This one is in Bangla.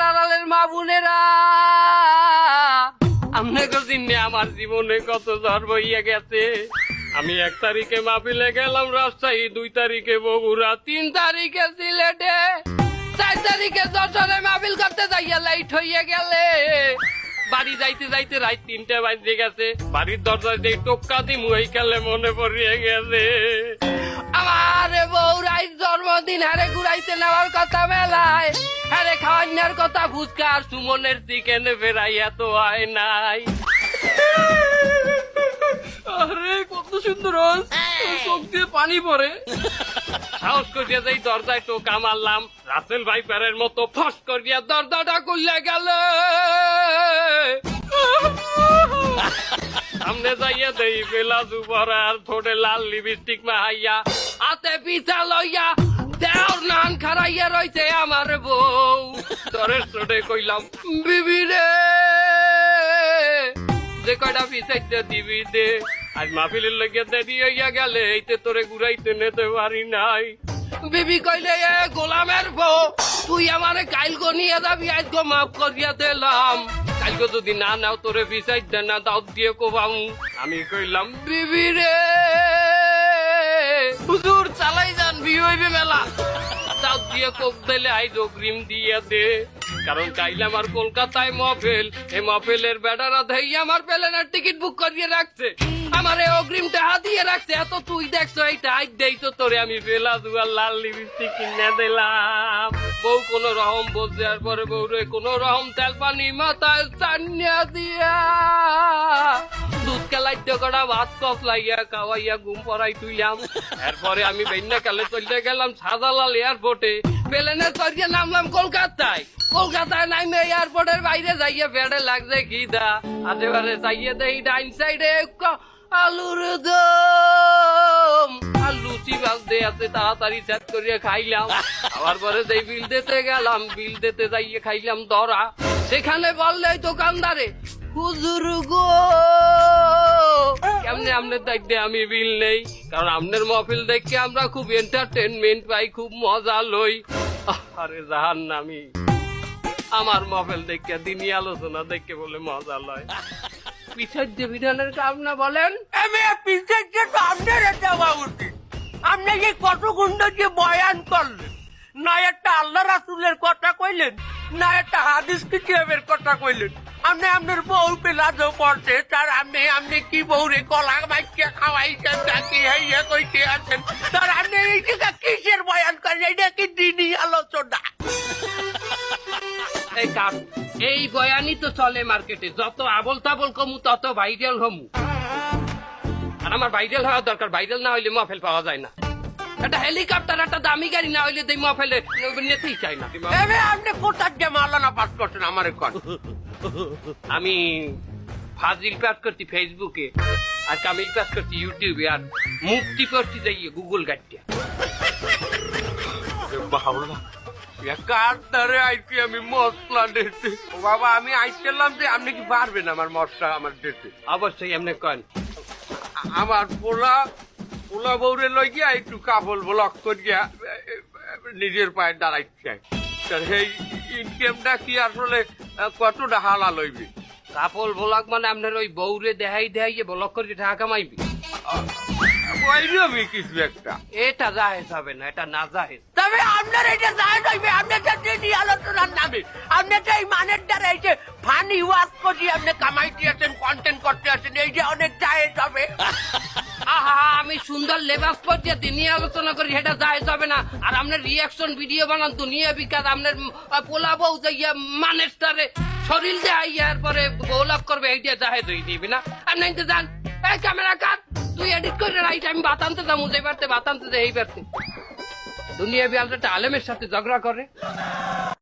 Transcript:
আড়ালের মা বোনেরা, আপনাকে চিনে আমার জীবনে কত ঝড় বইয়া গেছে। আমি 1 তারিখে মাহফিলে গেলাম রাজশাহী, 2 তারিখে বগুড়া, 3 তারিখে সিলেটে, 4 তারিখে যশোরে মাহফিল করতে যাইয়া লাইট হইয়া গেলে। বাড়ি যাইতে যাইতে রাত 3টে বাজে গেছে। বাড়ির দরজায় যে টোক্কা দিমু এই কালে মনে পড়িয়ে গেছে আমার বউ রাইত জন্মদিন হারে ঘুরাইতে নেওয়ার কথা মেলায়, হারে খাওয়ানোর কথা ফুচকা আর সুমনের চিকেন ফেরাইয়া তো হয় নাই। আরে কত সুন্দর চোখ দিয়ে পানি পড়ে। সাহস করিয়া যাই দরজায় টোকা মারলাম, রাসেল ভাইপারের মতো ফস করিয়া দরজাটা খুললে গেল। সামনে যাইয়া দেই বেলা দুপুরার ঠোঁটে লাল লিপস্টিক মাহাইয়া, হাতে পিছা লইয়া দেওর নান খারাইয়া রইছে আমার বউ। তরের ঠোঁটে কইলাম বিবি রে, যে কয়টা পিছাইতে দিবি দে, আজ মাহফিলের লইয়া দেরি হইয়া গেলে এইতে তোরে ঘুরাইতে নিতে পারি নাই। বিবি কইলে এ গোলামের বউ, তুই আমারে কাইলগো নিয়ে যাবি, আজগো মাফ করিয়া দিলাম, কালকে যদি না নাও তোরে পিছাইতে না দাও দিয়ে কোবাম। আমি কইলাম বিবি রে, হুজুর চালাই যান বিয়ে হইবে মেলা, দাও দিয়ে কোক দিলে আইজ অগ্রিম দিয়ে দে, কারণ কাইলে আমার কলকাতায় মহফিল, এই মহফিলের বেড়ারা দেই আমার প্লেনের টিকিট বুক করিয়ে রাখছে, আমার এই অগ্রিম টাকা দিয়ে রাখছে। এত তুই দেখছো এইটা আজ দেই তো তোরে আমি বেলা দুয়ার লাল লিপস্টিক কিনে দিলাম। বউ কোন রকম বোঝ দেওয়ার পরে বউরে কোন রকম তেল পানি মাথায় চান্নিয়া দিয়া দুধ কেলাইতে করা ভাত কফ লাইয়া খাওয়াইয়া ঘুম পড়াই তুইলাম। এরপরে আমি বেন্যা কালে চলতে গেলাম শাহজালাল এয়ারপোর্টে, প্লেনে চড়িয়ে নামলাম কলকাতায়। কলকাতায় নামে এয়ারপোর্টের বাইরে যাইয়ে পেটে লাগছে খিদা, আশেপাশে চাইয়ে দেই ডাইন সাইডে আলুর দম আর লুচি বাজতে আছে, তাড়াতাড়ি সেট করিয়ে খাইলাম। আবার পরে যেই বিল দিতে গেলাম, বিল দিতে যাইয়ে খাইলাম ধরা। সেখানে বললে দোকানদারে হুজুর গো কেমনে আপনার দায়িত্বে আমি বিল নেই, কারণ আপনার মহফিল দেখে আমরা খুব এন্টারটেনমেন্ট পাই, খুব মজা লই। আরে জাহান্নামী, আমার মহফিল দেখে দিনই আলোচনা দেখে বলে মজা লয়। পিছের বিধানের কাম না বলেন, পিছের যে আপনার দেওয়া উচিত। আপনি যে কত গুন্ড যে বয়ান করলেন, না একটা আল্লাহ রাসুলের কথা কইলেন, না একটা হাদিস কিতাবের কথা কইলেন। আপনি আপনার বউ পেলাজো করছে, তার আপনি কি বউরে কলা মাইকে খাওয়াইছেন নাকি হইয়া কইতে আছেন, তার আপনি এই জায়গা কিসের বয়ান করেন? এটা কি দিনই আলোচনা? এই বয়ানই তো চলে মার্কেটে, যত আবল তাবল কমু তত ভাইরাল হমু। আর আমার ভাইরাল হওয়ার দরকার, ভাইরাল না হইলে মহফিল পাওয়া যায় না। একটা হেলিকপ্টার একটা দামি গাড়ি না হইলে মহফিলে নিতেই চাই না। আপনি কোথার যে মাওলানা পাস করছেন আমার কর? আমি ফাজিল পাস করছি ফেসবুকে, আর কামিল পাস করছি ইউটিউবে, আর মুক্তি করছি যাইয়ে গুগল গাড়িটা। আমি মশলা ডেটে বাবা, আমি আইছিলাম যে আপনি কি পারবেন আমার মশলা আমার ডেটে? অবশ্যই এমনি কন। আমার পোলা বউরে লই গিয়া একটু কাপড় ব্লক করিয়া নিজের পায়ে দাঁড়াইছে। সেই ইনকামটা কি আসলে কতটা হালাল হইবে? কাপড় ব্লক মানে আপনার ওই বউরে দেখাই ব্লক করে টাকা কামাইবি? কিছু একটা এটা জাহেজ হবে না, এটা না জাহেজ। তবে আপনার এটা জাহেজ হইবে, আপনার যে আলোচনার নামে আপনার এই মানের দ্বারা এই যে ফানি ওয়াশ করি আপনি কামাই দিয়েছেন, কন্টেন্ট করতে আছেন, এই যে অনেক জাহেজ হবে। আহা, আমি সুন্দর লেবাস পর্যায়ে নিয়ে আলোচনা করি, সেটা জাহেজ হবে না। আর আপনার রিয়াকশন ভিডিও বানান দুনিয়া বিকাশ, আপনার পোলা বউ যাইয়া মানের স্টারে শরীর দেয় পরে বৌলাভ করবে, এইটা জাহেজ হয়ে দিবি না। আপনি যান, এই ক্যামেরা কাট, তুই এডিট করে রাইট, আমি বাতানতে যাবো, যে পারতে বাতানতে যাই এই পারতে। দুনিয়া বিয়ালটা আলেমের সাথে ঝগড়া করে।